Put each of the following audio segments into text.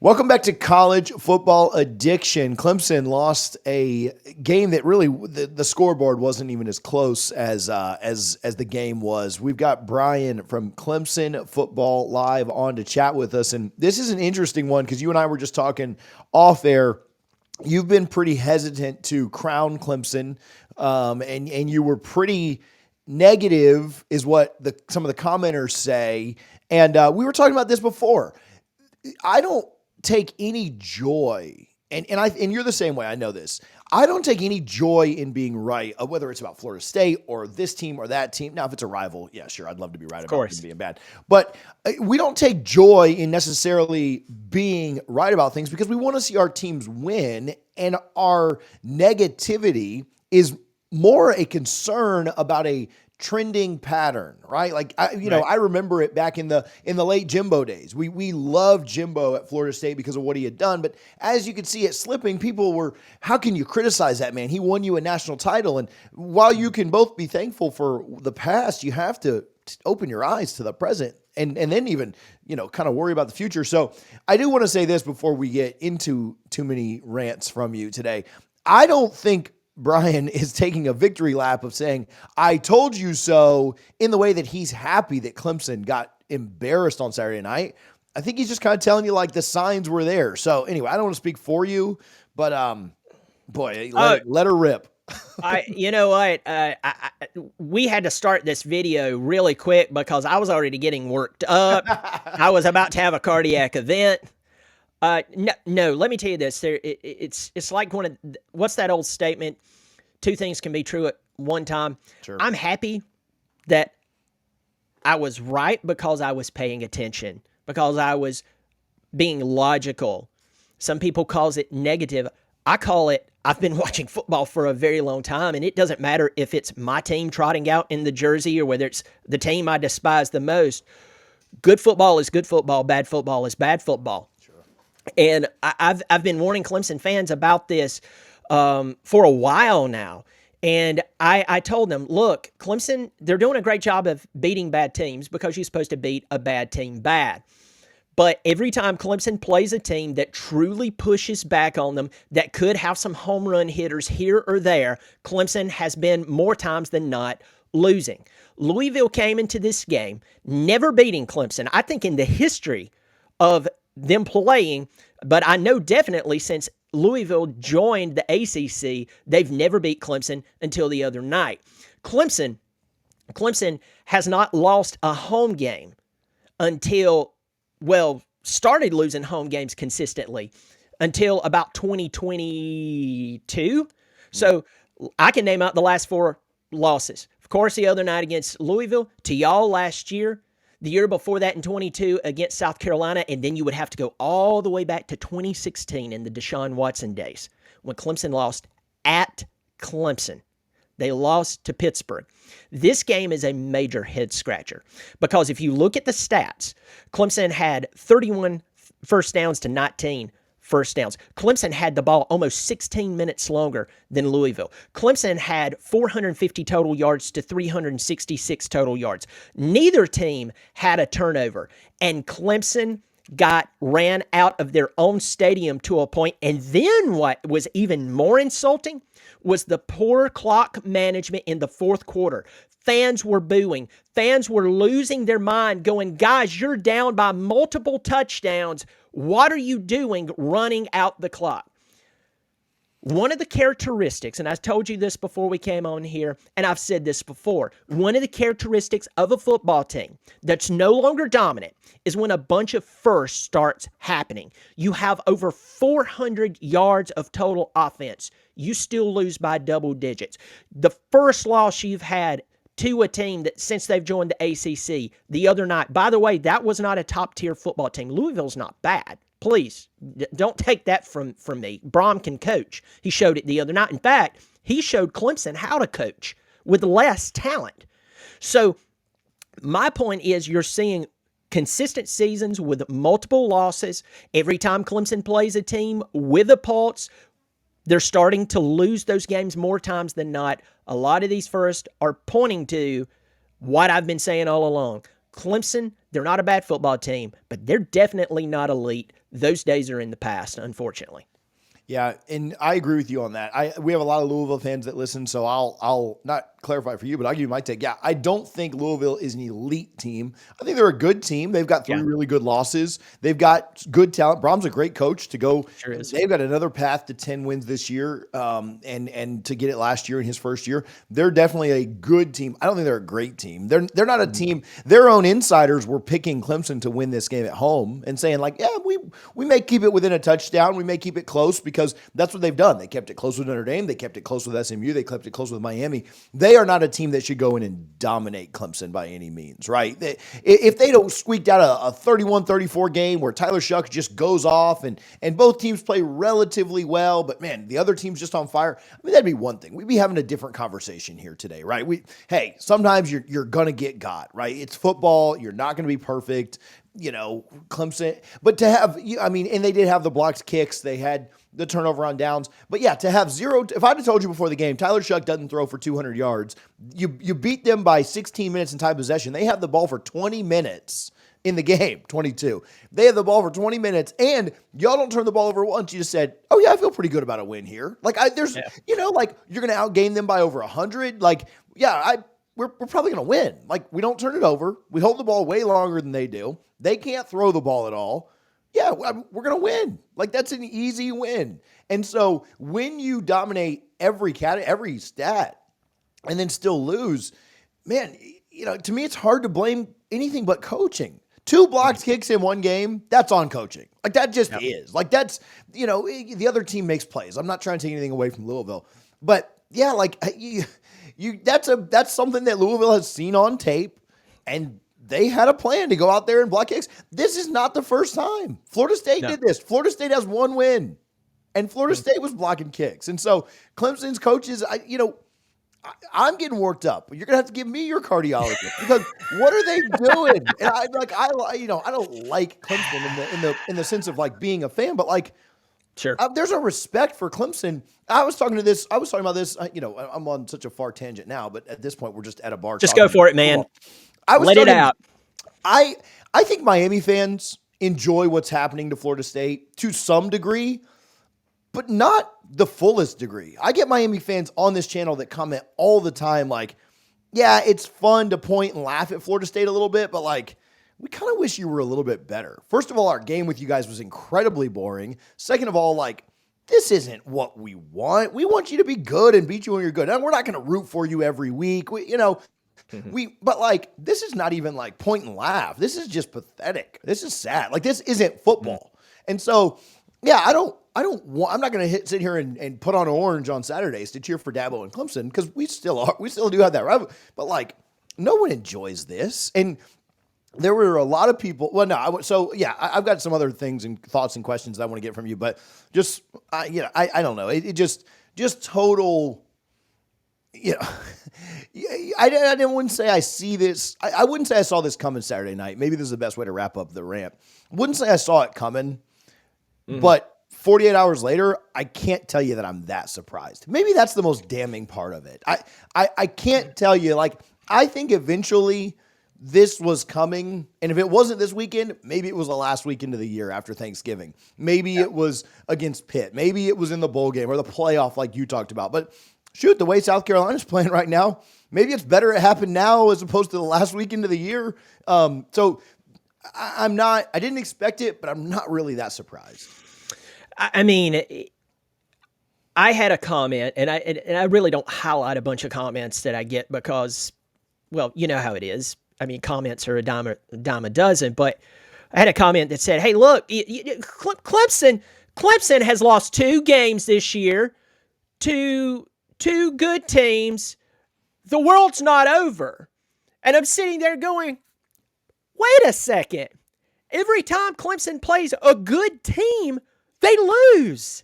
Welcome back to College Football Addiction. Clemson lost a game that really the scoreboard wasn't even as close as the game was. We've got Brian from Clemson Football Live on to chat with us, and this is an interesting one because you and I were just talking off air. You've been pretty hesitant to crown Clemson, and you were pretty negative, is what some of the commenters say. And we were talking about this before. I don't take any joy, and you're the same way. I know this. I don't take any joy in being right, whether it's about Florida State or this team or that team. Now, if it's a rival, yeah, sure, I'd love to be right about them being bad. But we don't take joy in necessarily being right about things because we want to see our teams win, and our negativity is more a concern about a trending pattern, right? Like, I remember it back in the late Jimbo days. We loved Jimbo at Florida State because of what he had done. But as you could see it slipping, people were, how can you criticize that man? He won you a national title. And while you can both be thankful for the past, you have to open your eyes to the present and then even, kind of worry about the future. So I do want to say this before we get into too many rants from you today. I don't think Brian is taking a victory lap of saying, I told you so, in the way that he's happy that Clemson got embarrassed on Saturday night. I think he's just kind of telling you like the signs were there. So anyway, I don't want to speak for you, but boy, let her rip. You know what? We had to start this video really quick because I was already getting worked up. I was about to have a cardiac event. No, let me tell you this. It's like what's that old statement? Two things can be true at one time. Sure. I'm happy that I was right because I was paying attention, because I was being logical. Some people calls it negative. I call it, I've been watching football for a very long time, and it doesn't matter if it's my team trotting out in the jersey or whether it's the team I despise the most. Good football is good football. Bad football is bad football. And I've been warning Clemson fans about this for a while now. And I told them, look, Clemson, they're doing a great job of beating bad teams because you're supposed to beat a bad team bad. But every time Clemson plays a team that truly pushes back on them, that could have some home run hitters here or there, Clemson has been more times than not losing. Louisville came into this game never beating Clemson. I think in the history of them playing, but I know definitely since Louisville joined the ACC, they've never beat Clemson until the other night. Clemson has not lost a home game until, started losing home games consistently until about 2022. So I can name out the last four losses. Of course, the other night against Louisville, to y'all last year, the year before that in 22 against South Carolina, and then you would have to go all the way back to 2016 in the Deshaun Watson days when Clemson lost at Clemson. They lost to Pittsburgh. This game is a major head-scratcher because if you look at the stats, Clemson had 31 first downs to 19 first downs. Clemson had the ball almost 16 minutes longer than Louisville. Clemson had 450 total yards to 366 total yards. Neither team had a turnover, and Clemson ran out of their own stadium to a point. And then what was even more insulting was the poor clock management in the fourth quarter. Fans were booing. Fans were losing their mind going, guys, you're down by multiple touchdowns. What are you doing running out the clock? One of the characteristics, and I told you this before we came on here, and I've said this before, one of the characteristics of a football team that's no longer dominant is when a bunch of firsts starts happening. You have over 400 yards of total offense. You still lose by double digits. The first loss you've had to a team that since they've joined the ACC the other night. By the way, that was not a top-tier football team. Louisville's not bad. Please, don't take that from me. Brom can coach. He showed it the other night. In fact, he showed Clemson how to coach with less talent. So my point is you're seeing consistent seasons with multiple losses. Every time Clemson plays a team with a pulse, they're starting to lose those games more times than not. A lot of these firsts are pointing to what I've been saying all along. Clemson, they're not a bad football team, but they're definitely not elite. those days are in the past, unfortunately. Yeah, and I agree with you on that. We have a lot of Louisville fans that listen, so I'll not clarify for you, but I'll give you my take. Yeah, I don't think Louisville is an elite team. I think they're a good team. They've got 3 really good losses. They've got good talent. Brom's a great coach to go. Sure is. They've got another path to 10 wins this year, and to get it last year in his first year. They're definitely a good team. I don't think they're a great team. They're not a team. Their own insiders were picking Clemson to win this game at home and saying like, yeah, we may keep it within a touchdown. We may keep it close because that's what they've done. They kept it close with Notre Dame. They kept it close with SMU. They kept it close with Miami. They are not a team that should go in and dominate Clemson by any means, right? If they don't squeak out a 31-34 game where Tyler Shuck just goes off and both teams play relatively well, but man, the other team's just on fire, I mean, that'd be one thing. We'd be having a different conversation here today, right? Hey, sometimes you're going to get got, right? It's football. You're not going to be perfect. Clemson, but to have, and they did have the blocked kicks. They had the turnover on downs, but yeah, to have zero, if I'd have told you before the game, Tyler Shuck doesn't throw for 200 yards, you beat them by 16 minutes in time possession. They have the ball for 20 minutes in the game, 22. They have the ball for 20 minutes and y'all don't turn the ball over once. You just said, oh yeah, I feel pretty good about a win here. Like you're going to outgain them by over 100. Like, yeah, we're probably going to win. Like, we don't turn it over. We hold the ball way longer than they do. They can't throw the ball at all. Yeah, we're going to win. Like, that's an easy win. And so when you dominate every stat and then still lose, man, to me, it's hard to blame anything but coaching. 2 blocked kicks in one game, that's on coaching. Like, that just is. Like, that's, the other team makes plays. I'm not trying to take anything away from Louisville. But, yeah, like, that's something that Louisville has seen on tape, and they had a plan to go out there and block kicks. This is not the first time. Florida State did this. Florida State has 1 win, and Florida State was blocking kicks. And so Clemson's coaches, I'm getting worked up. You're gonna have to give me your cardiologist because what are they doing? And I don't like Clemson in the sense of like being a fan, but like, sure, there's a respect for Clemson. I was talking about this. I'm on such a far tangent now, but at this point, we're just at a bar. Just go for it, man. Let it out. I think Miami fans enjoy what's happening to Florida State to some degree, but not the fullest degree. I get Miami fans on this channel that comment all the time like, yeah, it's fun to point and laugh at Florida State a little bit, but like, we kind of wish you were a little bit better. First of all, our game with you guys was incredibly boring. Second of all, like, this isn't what we want. We want you to be good and beat you when you're good. And we're not going to root for you every week. But like, this is not even like point and laugh. This is just pathetic. This is sad. Like, this isn't football. And so, yeah, I'm not going to sit here and put on orange on Saturdays to cheer for Dabo and Clemson because we still do have that rivalry. But like, no one enjoys this. And there were a lot of people. Well, no. I've got some other things and thoughts and questions that I want to get from you. But just, I don't know. It just total. I wouldn't say I see this. I wouldn't say I saw this coming Saturday night. Maybe this is the best way to wrap up the rant. Wouldn't say I saw it coming, but 48 hours later, I can't tell you that I'm that surprised. Maybe that's the most damning part of it. I can't tell you. Like, I think eventually this was coming, and if it wasn't this weekend, maybe it was the last weekend of the year after Thanksgiving. Maybe it was against Pitt. Maybe it was in the bowl game or the playoff like you talked about. But shoot, the way South Carolina's playing right now, maybe it's better it happened now as opposed to the last weekend of the year. So I didn't expect it, but I'm not really that surprised. I mean, I had a comment, and I really don't highlight a bunch of comments that I get because, well, you know how it is. I mean, comments are a dime a dozen, but I had a comment that said, hey, look, Clemson has lost 2 games this year to 2 good teams. The world's not over. And I'm sitting there going, wait a second. Every time Clemson plays a good team, they lose.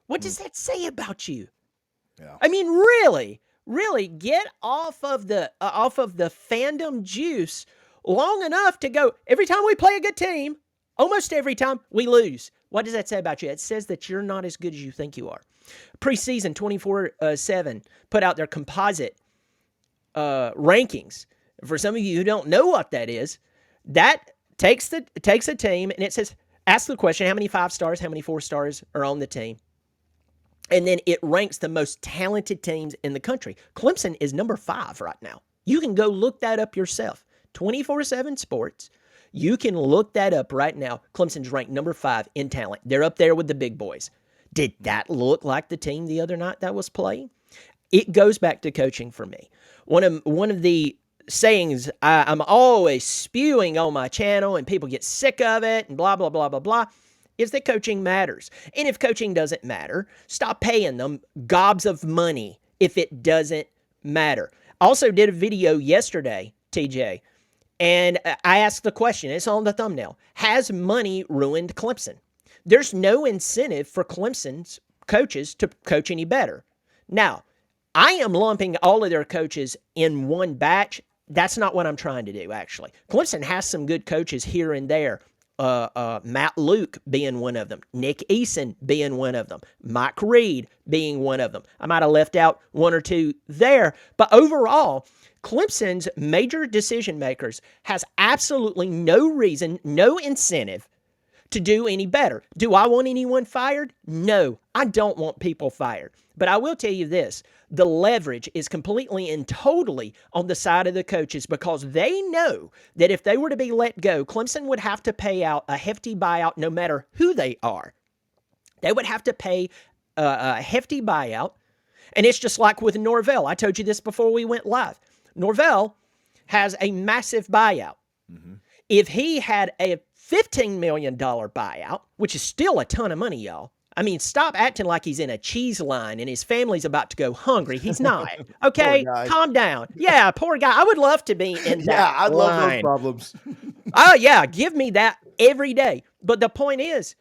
What does that say about you? Yeah. I mean, really get off of the fandom juice long enough to go, every time we play a good team, almost every time we lose. What does that say about you? It says that you're not as good as you think you are. Preseason 24/7 put out their composite rankings. For some of you who don't know what that is, that takes a team and it says, Ask the question, how many 5 stars, how many 4 stars are on the team? And then it ranks the most talented teams in the country. Clemson is number 5 right now. You can go look that up yourself. 24/7 Sports. You can look that up right now. Clemson's ranked number 5 in talent. They're up there with the big boys. Did that look like the team the other night that was playing? It goes back to coaching for me. One of the sayings I'm always spewing on my channel, and people get sick of it and blah, blah, blah, blah, blah, is that coaching matters. And if coaching doesn't matter, stop paying them gobs of money if it doesn't matter. I also did a video yesterday, TJ, and I asked the question, it's on the thumbnail, has money ruined Clemson? There's no incentive for Clemson's coaches to coach any better. Now, I am lumping all of their coaches in one batch. That's not what I'm trying to do, actually. Clemson has some good coaches here and there. Matt Luke being one of them, Nick Eason being one of them, Mike Reed being one of them. I might have left out one or two there, but overall, Clemson's major decision makers has absolutely no reason, no incentive to do any better. Do I want anyone fired? No, I don't want people fired. But I will tell you this, the leverage is completely and totally on the side of the coaches because they know that if they were to be let go, Clemson would have to pay out a hefty buyout no matter who they are. They would have to pay a hefty buyout. And it's just like with Norvell. I told you this before we went live. Norvell has a massive buyout. Mm-hmm. If he had a $15 million buyout, which is still a ton of money, y'all. I mean, stop acting like he's in a cheese line and his family's about to go hungry. He's not. Okay, calm down. Yeah, poor guy. I would love to be in that Yeah, I line. love those problems. Oh, yeah, give me that every day. But the point is,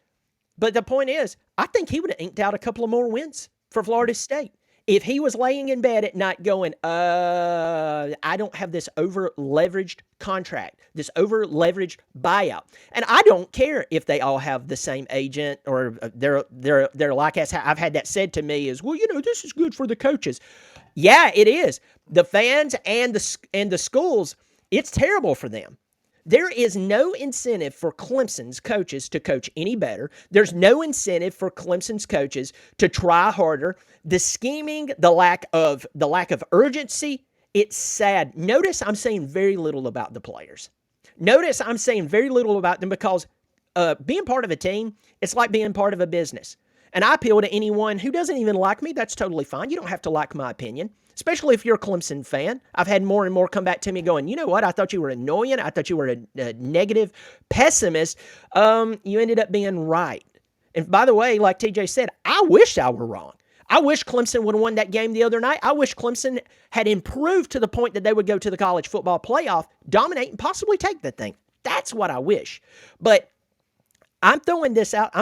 I think he would have inked out a couple of more wins for Florida State. If he was laying in bed at night going, I don't have this over-leveraged contract, this over-leveraged buyout. And I don't care if they all have the same agent or they're like us. I've had that said to me is, well, this is good for the coaches. Yeah, it is. The fans and the schools, it's terrible for them. There is no incentive for Clemson's coaches to coach any better. There's no incentive for Clemson's coaches to try harder. The scheming, the lack of urgency, it's sad. Notice I'm saying very little about the players. Notice I'm saying very little about them because being part of a team, it's like being part of a business. And I appeal to anyone who doesn't even like me. That's totally fine. You don't have to like my opinion, especially if you're a Clemson fan. I've had more and more come back to me going, you know what? I thought you were annoying. I thought you were a negative pessimist. You ended up being right. And by the way, like TJ said, I wish I were wrong. I wish Clemson would have won that game the other night. I wish Clemson had improved to the point that they would go to the college football playoff, dominate, and possibly take the thing. That's what I wish. But I'm throwing this out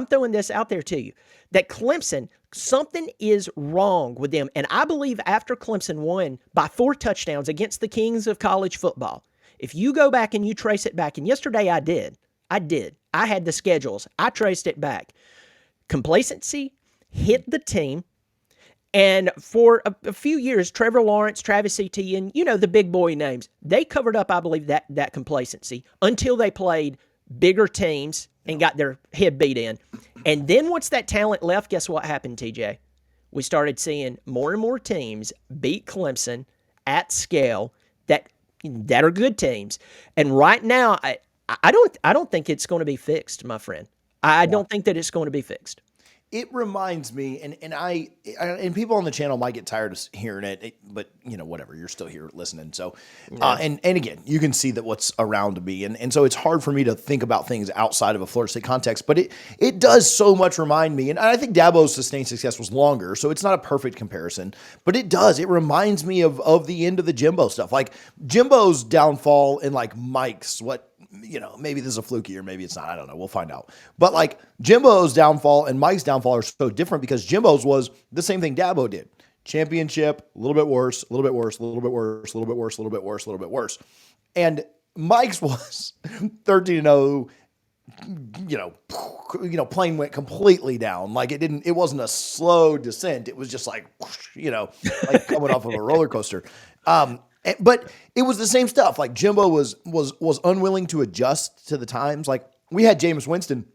there to you, that Clemson, something is wrong with them. And I believe after Clemson won by 4 touchdowns against the kings of college football, if you go back and you trace it back, and yesterday I did. I had the schedules. I traced it back. Complacency hit the team. And for a few years, Trevor Lawrence, Travis Etienne, the big boy names, they covered up, I believe, that complacency until they played bigger teams and got their head beat in. And then once that talent left, guess what happened, TJ? We started seeing more and more teams beat Clemson at scale that are good teams. And right now, I don't think it's going to be fixed, my friend. I don't think that it's going to be fixed. It reminds me, and people on the channel might get tired of hearing it, but whatever, you're still here listening. So, and again, you can see that what's around me, and so it's hard for me to think about things outside of a Florida State context. But it does so much remind me, and I think Dabo's sustained success was longer, so it's not a perfect comparison. But it does. It reminds me of the end of the Jimbo stuff, like Jimbo's downfall and like Mike's maybe this is a fluky or maybe it's not. I don't know. We'll find out. But like Jimbo's downfall and Mike's downfall are so different because Jimbo's was the same thing Dabo did. Championship, a little bit worse, a little bit worse, a little bit worse, a little bit worse, a little bit worse, a little bit worse. And Mike's was 13-0, plane went completely down. Like it wasn't a slow descent. It was just like like coming off of a roller coaster. But it was the same stuff. Like Jimbo was unwilling to adjust to the times. Like we had Jameis Winston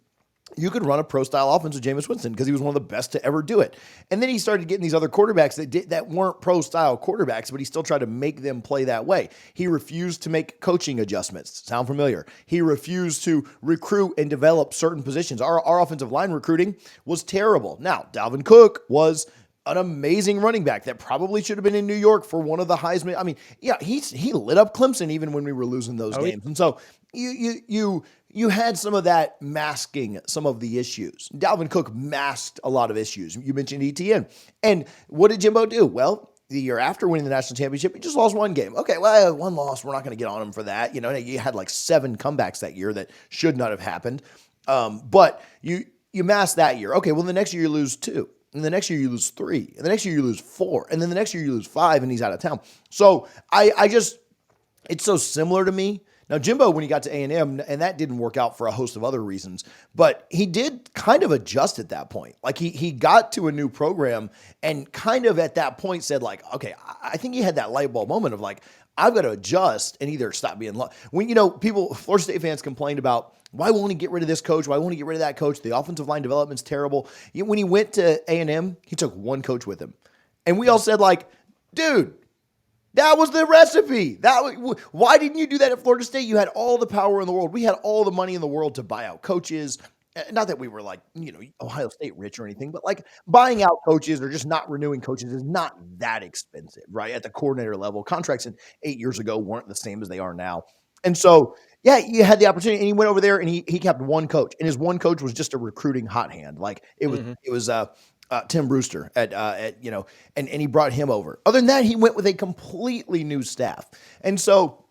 you could run a pro-style offense with Jameis Winston because he was one of the best to ever do it. And then he started getting these other quarterbacks that weren't pro-style quarterbacks, but he still tried to make them play that way. He refused to make coaching adjustments. Sound familiar? He refused to recruit and develop certain positions. Our offensive line recruiting was terrible. Now, Dalvin Cook was an amazing running back that probably should have been in New York for one of the Heisman. I mean, yeah, he lit up Clemson even when we were losing those games. And so you had some of that masking some of the issues. Dalvin Cook masked a lot of issues. You mentioned ETN. And what did Jimbo do? Well, the year after winning the national championship, he just lost one game. Okay, well, one loss. We're not going to get on him for that. You know, you had like 7 comebacks that year that should not have happened. But you masked that year. Okay, well, the next year you lose 2. And the next year you lose 3. And the next year you lose 4. And then the next year you lose 5 and he's out of town. So it's so similar to me. Now, Jimbo, when he got to A&M, and that didn't work out for a host of other reasons, but he did kind of adjust at that point. Like he got to a new program and kind of at that point said like, okay, I think he had that light bulb moment of like, I've got to adjust and either stop being when, Florida State fans complained about, why won't he get rid of this coach? Why won't he get rid of that coach? The offensive line development's terrible. When he went to A&M, he took one coach with him. And we all said like, dude, that was the recipe. Why didn't you do that at Florida State? You had all the power in the world. We had all the money in the world to buy out coaches. Not that we were like, Ohio State rich or anything, but like buying out coaches or just not renewing coaches is not that expensive, right? At the coordinator level, contracts 8 years ago weren't the same as they are now. And so, yeah, you had the opportunity, and he went over there and he kept one coach, and his one coach was just a recruiting hot hand. Like it was Tim Brewster and he brought him over. Other than that, he went with a completely new staff. And so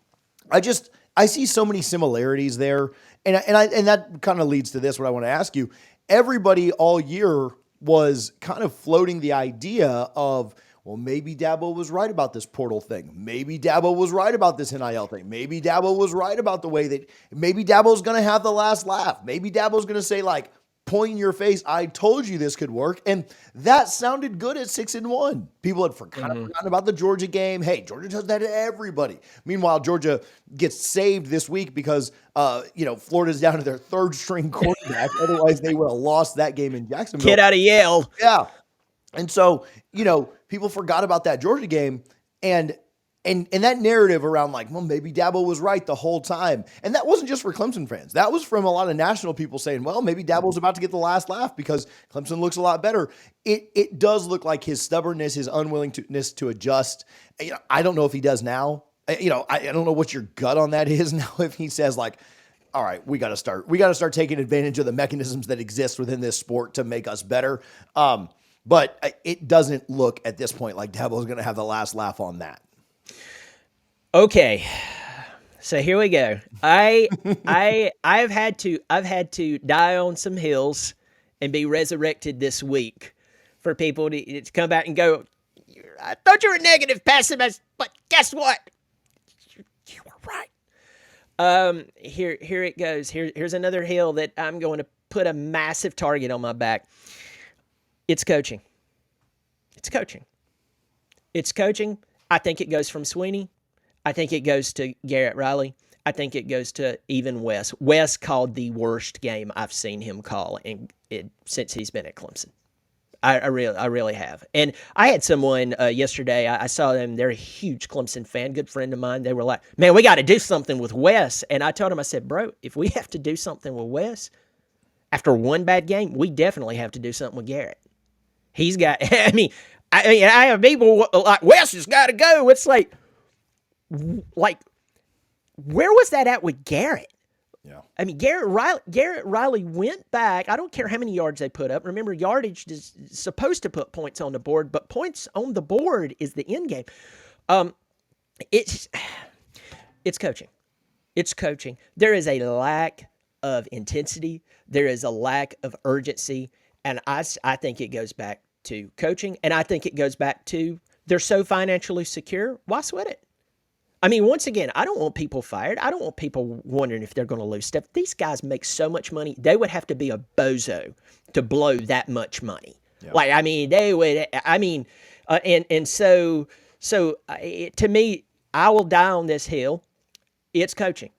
I see so many similarities there. And that kind of leads to this, what I want to ask you. Everybody all year was kind of floating the idea of, well, maybe Dabo was right about this portal thing. Maybe Dabo was right about this NIL thing. Maybe Dabo was right about the way that maybe Dabo's going to have the last laugh. Maybe Dabo's going to say like, point in your face, I told you this could work. And that sounded good at 6-1. People had forgotten about the Georgia game. Hey, Georgia does that to everybody. Meanwhile, Georgia gets saved this week because, Florida's down to their 3rd string quarterback. Otherwise, they would have lost that game in Jacksonville. Kid out of Yale. Yeah. And so, people forgot about that Georgia game. And that narrative around like, well, maybe Dabo was right the whole time. And that wasn't just for Clemson fans. That was from a lot of national people saying, well, maybe Dabo's about to get the last laugh because Clemson looks a lot better. It does look like his stubbornness, his unwillingness to adjust. I don't know if he does now. I don't know what your gut on that is now if he says like, all right, we got to start taking advantage of the mechanisms that exist within this sport to make us better. But it doesn't look at this point like Dabo's going to have the last laugh on that. Okay, so here we go. I've had to die on some hills and be resurrected this week for people to come back and go, I thought you were negative pessimist, but guess what? You were right. Here it goes. Here's another hill that I'm going to put a massive target on my back. It's coaching. It's coaching. I think it goes from Swinney. I think it goes to Garrett Riley. I think it goes to even Wes. Wes called the worst game I've seen him call since he's been at Clemson. I really have. And I had someone yesterday, I saw them, they're a huge Clemson fan, good friend of mine. They were like, man, we got to do something with Wes. And I told him, I said, bro, if we have to do something with Wes, after one bad game, we definitely have to do something with Garrett. He's got, I have people like, Wes has got to go. It's like, where was that at with Garrett? Yeah. I mean, Garrett Riley went back. I don't care how many yards they put up. Remember, yardage is supposed to put points on the board, but points on the board is the end game. It's coaching. It's coaching. There is a lack of intensity. There is a lack of urgency, and I think it goes back to coaching, and I think it goes back to they're so financially secure. Why sweat it? I mean, once again, I don't want people fired. I don't want people wondering if they're going to lose stuff. These guys make so much money. They would have to be a bozo to blow that much money. Yeah. They would, so to me, I will die on this hill. It's coaching.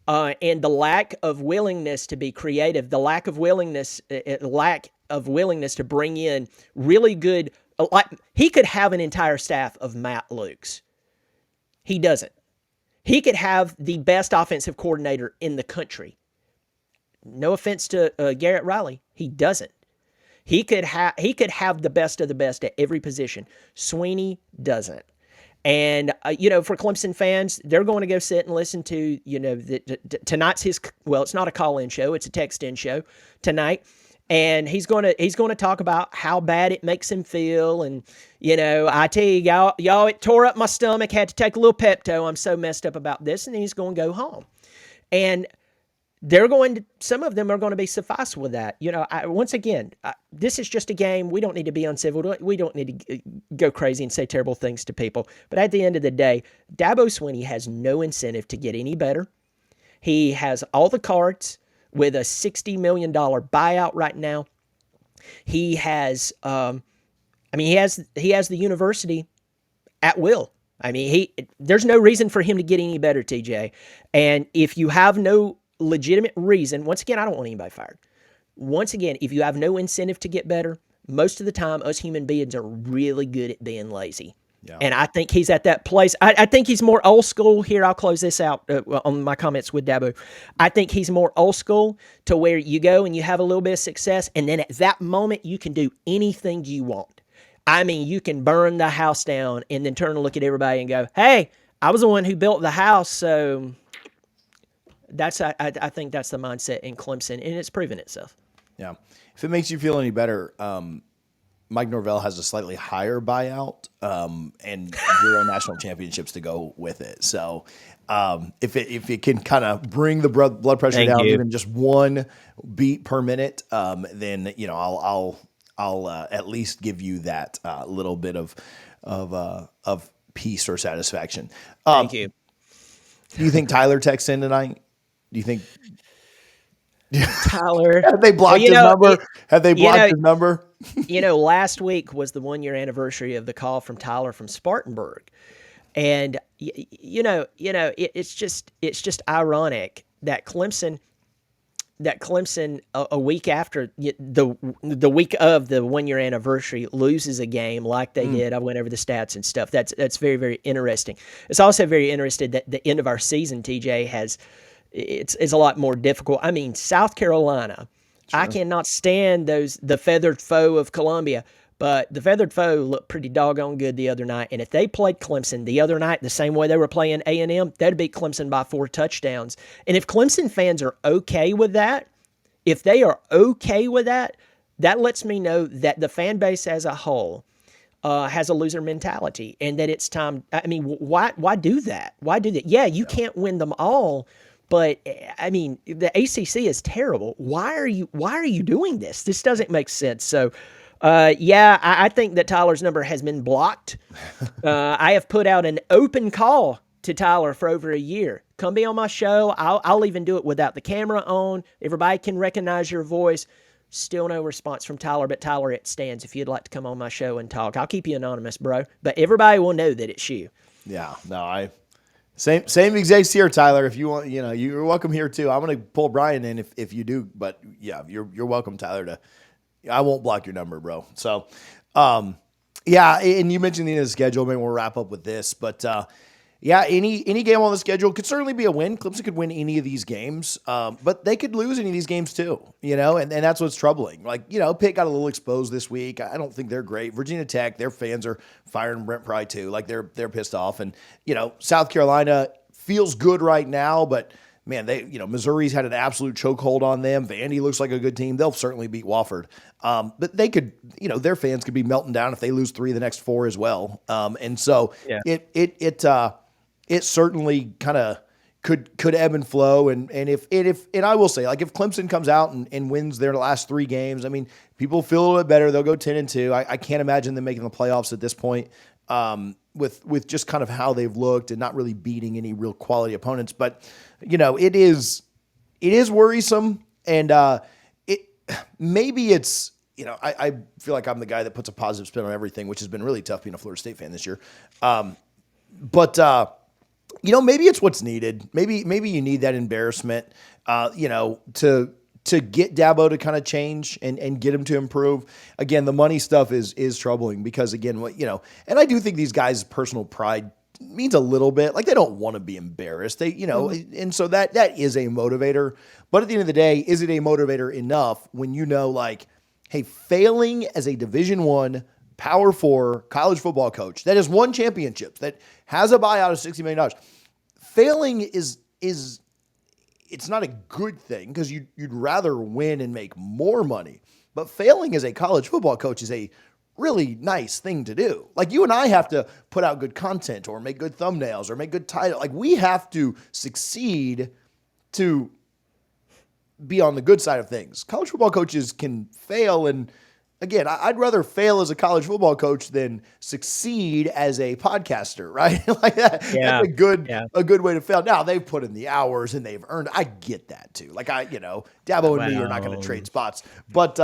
And the lack of willingness to be creative, the lack of willingness to bring in really good. Like he could have an entire staff of Matt Lukes. He doesn't. He could have the best offensive coordinator in the country. No offense to Garrett Riley, he doesn't. He could have the best of the best at every position. Swinney doesn't. And, for Clemson fans, they're going to go sit and listen to, tonight's it's not a call-in show. It's a text-in show tonight. And he's going to talk about how bad it makes him feel. And, I tell you, y'all, it tore up my stomach, had to take a little Pepto. I'm so messed up about this. And then he's going to go home. And some of them are going to be suffice with that. Once again, this is just a game. We don't need to be uncivil. We don't need to go crazy and say terrible things to people. But at the end of the day, Dabo Swinney has no incentive to get any better. He has all the cards with a $60 million buyout right now. He has, he has the university at will. There's no reason for him to get any better, TJ. And if you have no legitimate reason, once again, I don't want anybody fired. Once again, if you have no incentive to get better, most of the time, us human beings are really good at being lazy. Yeah. And I think he's at that place. I think he's more old school here. I'll close this out on my comments with Dabo. I think he's more old school to where you go and you have a little bit of success, and then at that moment, you can do anything you want. You can burn the house down and then turn and look at everybody and go, hey, I was the one who built the house, so I think that's the mindset in Clemson, and it's proven itself. Yeah. If it makes you feel any better, Mike Norvell has a slightly higher buyout and 0 national championships to go with it. So if it can kind of bring the blood pressure down even just one beat per minute, then I'll at least give you that little bit of peace or satisfaction. Thank you. Do you think Tyler texts in tonight? Do you think Tyler? Have they blocked his number? Have they blocked his number? Last week was the 1-year anniversary of the call from Tyler from Spartanburg, and it's just ironic that Clemson a week after the week of the 1-year anniversary loses a game like they did. I went over the stats and stuff. That's very, very interesting. It's also very interesting that the end of our season, TJ, it's a lot more difficult. South Carolina, sure. I cannot stand the feathered foe of Columbia, but the feathered foe looked pretty doggone good the other night. And if they played Clemson the other night the same way they were playing A&M, they'd beat Clemson by 4 touchdowns. And if Clemson fans are okay with that, that lets me know that the fan base as a whole has a loser mentality, and that it's time. Why do that? Why do that? Yeah, you can't win them all. But the ACC is terrible. Why are you doing this? This doesn't make sense. So, I think that Tyler's number has been blocked. I have put out an open call to Tyler for over a year. Come be on my show. I'll even do it without the camera on. Everybody can recognize your voice. Still no response from Tyler. But Tyler, it stands. If you'd like to come on my show and talk, I'll keep you anonymous, bro. But everybody will know that it's you. Yeah. No, Same exact here, Tyler. If you want, you're welcome here too. I'm going to pull Brian in if you do, but yeah, you're welcome, Tyler. I won't block your number, bro. So, and you mentioned the end of the schedule. Maybe we'll wrap up with this, but any game on the schedule could certainly be a win. Clemson could win any of these games, but they could lose any of these games too. And that's what's troubling. Pitt got a little exposed this week. I don't think they're great. Virginia Tech, their fans are firing Brent Pry too. They're pissed off, and South Carolina feels good right now, but man, Missouri's had an absolute chokehold on them. Vandy looks like a good team. They'll certainly beat Wofford, but they could, their fans could be melting down if they lose 3 of the next 4 as well. And so it certainly kind of could ebb and flow. And I will say, if Clemson comes out and wins their last 3 games, people feel a little bit better. They'll go 10-2. I can't imagine them making the playoffs at this point, with just kind of how they've looked and not really beating any real quality opponents. But, it is worrisome. And maybe it's, I feel like I'm the guy that puts a positive spin on everything, which has been really tough being a Florida State fan this year. But maybe it's what's needed. Maybe you need that embarrassment, to get Dabo to kind of change and get him to improve. Again, the money stuff is troubling because again, and I do think these guys' personal pride means a little bit. Like they don't want to be embarrassed. And so that is a motivator. But at the end of the day, is it a motivator enough when like, hey, failing as a Division I Power 4 college football coach that has won championships, that has a buyout of $60 million, failing is it's not a good thing because you'd rather win and make more money. But failing as a college football coach is a really nice thing to do. Like you and I have to put out good content or make good thumbnails or make good title. Like we have to succeed to be on the good side of things. College football coaches can fail, and again, I'd rather fail as a college football coach than succeed as a podcaster, right? Like that, Yeah. that's a good way to fail. Now they've put in the hours and they've earned. I get that too. Like Dabo and me are not going to trade spots, but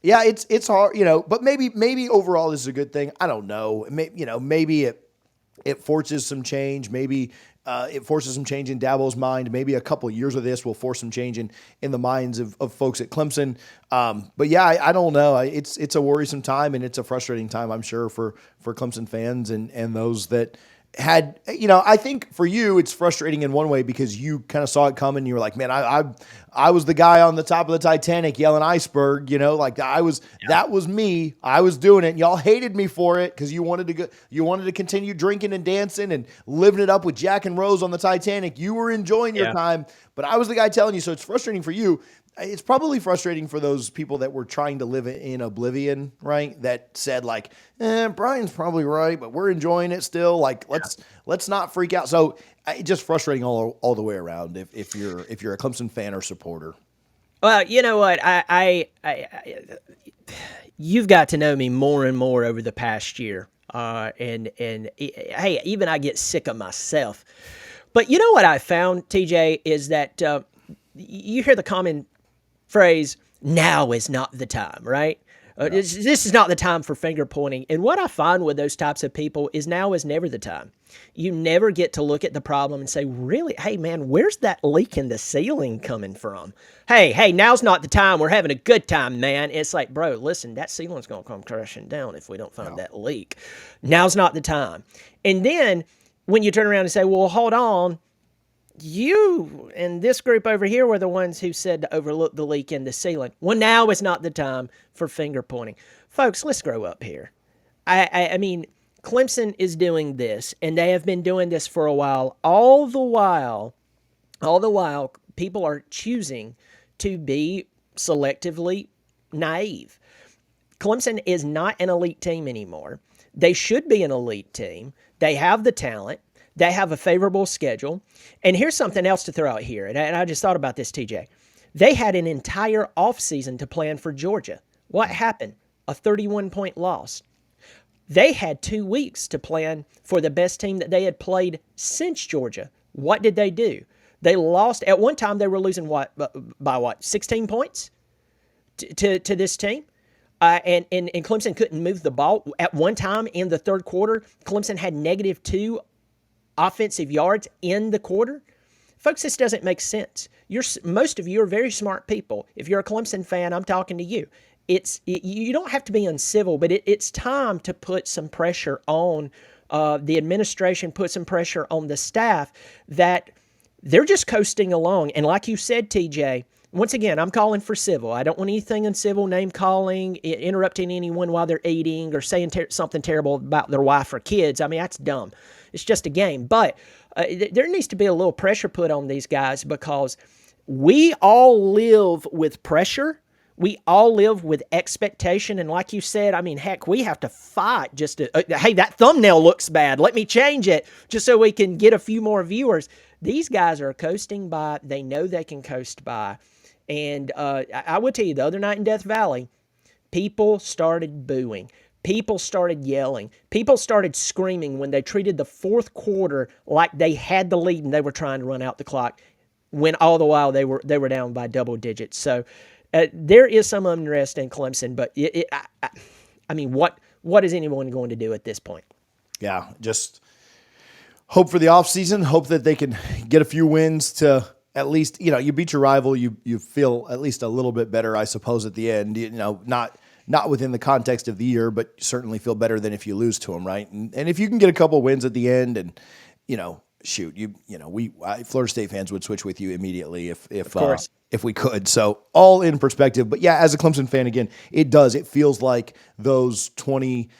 yeah, it's hard, But maybe overall this is a good thing. I don't know. Maybe it forces some change. Maybe it forces some change in Dabo's mind. Maybe a couple of years of this will force some change in the minds of folks at Clemson. But yeah, I don't know. It's a worrisome time and it's a frustrating time, I'm sure, for Clemson fans and those that had, I think for you, it's frustrating in one way because you kind of saw it coming. You were like, man, I was the guy on the top of the Titanic yelling iceberg, that was me. I was doing it. And y'all hated me for it because you wanted to continue drinking and dancing and living it up with Jack and Rose on the Titanic. You were enjoying your time, but I was the guy telling you. So it's frustrating for you. It's probably frustrating for those people that were trying to live in oblivion, right? That said like, Brian's probably right, but we're enjoying it still. Like, let's not freak out. So it's just frustrating all the way around if you're a Clemson fan or supporter. Well, you know what? I you've got to know me more and more over the past year. And hey, even I get sick of myself. But you know what I found, TJ, is that you hear the common phrase, now is not the time, right? This is not the time for finger pointing. And what I find with those types of people is now is never the time. You never get to look at the problem and say, really, hey, man, where's that leak in the ceiling coming from? Hey, now's not the time. We're having a good time, man. It's like, bro, listen, that ceiling's going to come crashing down if we don't find that leak. Now's not the time. And then when you turn around and say, well, hold on, you and this group over here were the ones who said to overlook the leak in the ceiling. Well, now is not the time for finger pointing. Folks, let's grow up here. I mean, Clemson is doing this, and they have been doing this for a while. All the while, people are choosing to be selectively naive. Clemson is not an elite team anymore. They should be an elite team. They have the talent. They have a favorable schedule. And here's something else to throw out here. And I just thought about this, TJ. They had an entire offseason to plan for Georgia. What happened? A 31-point loss. They had 2 weeks to plan for the best team that they had played since Georgia. What did they do? They lost. At one time, they were losing by 16 points to this team? And Clemson couldn't move the ball. At one time in the third quarter, Clemson had -2 offensive yards in the quarter. Folks, this doesn't make sense. Most of you are very smart people. If you're a Clemson fan, I'm talking to you. You don't have to be uncivil, but it's time to put some pressure on the administration, put some pressure on the staff that they're just coasting along. And like you said, TJ, once again, I'm calling for civil. I don't want anything uncivil, name calling, interrupting anyone while they're eating or saying something terrible about their wife or kids. I mean, that's dumb. It's just a game. But there needs to be a little pressure put on these guys because we all live with pressure. We all live with expectation. And like you said, I mean, heck, we have to fight just to, hey, that thumbnail looks bad. Let me change it just so we can get a few more viewers. These guys are coasting by. They know they can coast by. And I would tell you, the other night in Death Valley, people started booing. People started yelling. People started screaming when they treated the fourth quarter like they had the lead and they were trying to run out the clock, when all the while they were down by double digits. So there is some unrest in Clemson, but I mean, what is anyone going to do at this point? Yeah, just hope for the offseason, hope that they can get a few wins to at least, you beat your rival. You feel at least a little bit better, I suppose, at the end, not within the context of the year, but certainly feel better than if you lose to them. Right. And if you can get a couple wins at the end and, Florida State fans would switch with you immediately if we could. So all in perspective, but yeah, as a Clemson fan, again, it feels like those 20,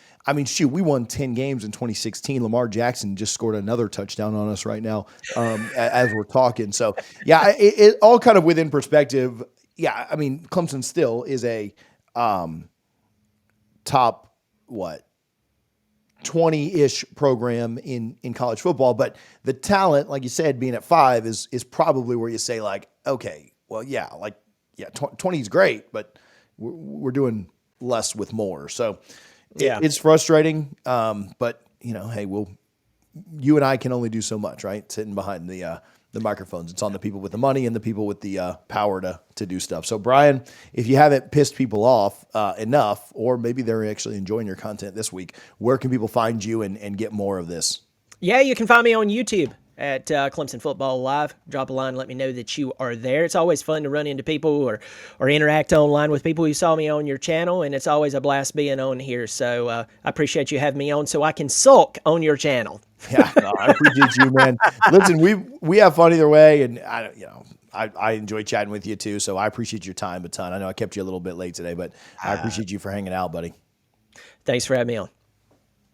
we won 10 games in 2016. Lamar Jackson just scored another touchdown on us right now as we're talking. So, yeah, it all kind of within perspective. Yeah, Clemson still is a top, 20-ish program in college football. But the talent, like you said, being at 5 is probably where you say, like, okay, well, 20 is great, but we're doing less with more. So, yeah, it's frustrating, but hey, you and I can only do so much, right? Sitting behind the microphones. It's on the people with the money and the people with the power to do stuff. So, Brian, if you haven't pissed people off enough, or maybe they're actually enjoying your content this week, where can people find you and get more of this? Yeah, you can find me on YouTube at Clemson Football Live. Drop a line, let me know that you are there. It's always fun to run into people or interact online with people who saw me on your channel, and it's always a blast being on here. So I appreciate you having me on so I can sulk on your channel. Yeah, no, I appreciate you, man. Listen, we have fun either way, and I enjoy chatting with you too. So I appreciate your time a ton. I know I kept you a little bit late today, but I appreciate you for hanging out, buddy. Thanks for having me on.